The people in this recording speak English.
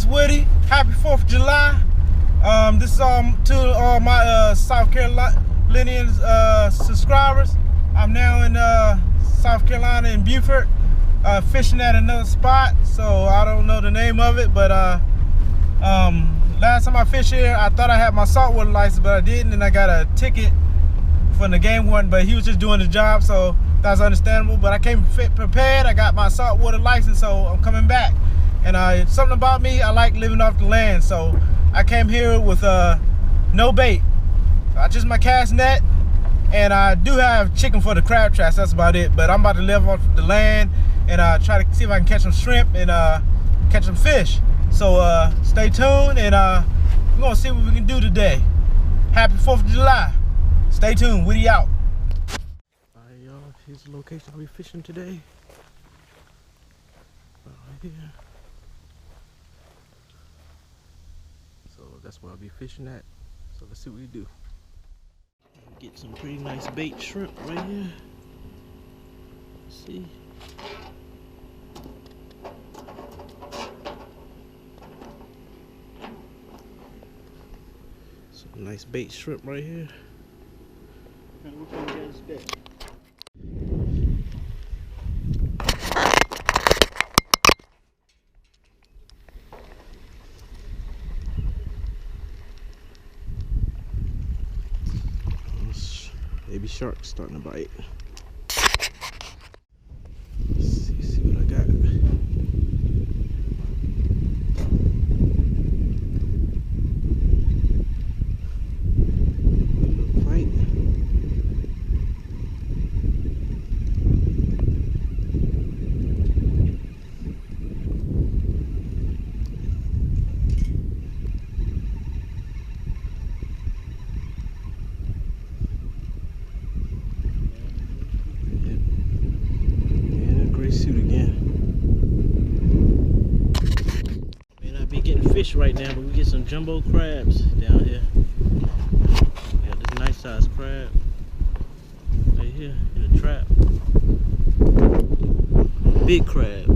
This Woody. Happy 4th of July. This is to all my South Carolinian subscribers. I'm now in South Carolina in Beaufort, fishing at another spot. So I don't know the name of it, but last time I fished here, I thought I had my saltwater license, but I didn't, and I got a ticket from the game warden. But he was just doing the job, so that's understandable. But I came prepared. I got my saltwater license, so I'm coming back. And something about me, I like living off the land, so I came here with no bait. Just my cast net, and I do have chicken for the crab traps. That's about it. But I'm about to live off the land and try to see if I can catch some shrimp and catch some fish. So stay tuned, and we're gonna see what we can do today. Happy 4th of July. Stay tuned. Woody out. All right, y'all. Here's the location I'll be fishing today. Right here. So that's where I'll be fishing at. So let's see what we do. Get some pretty nice bait shrimp right here. Let's see. Some nice bait shrimp right here. And which one you guys get? Baby shark starting to bite. Let's see what I got. Little bite. Suit again. May not be getting fish right now, but we get some jumbo crabs down here. We got this nice size crab right here in the trap. Big crab.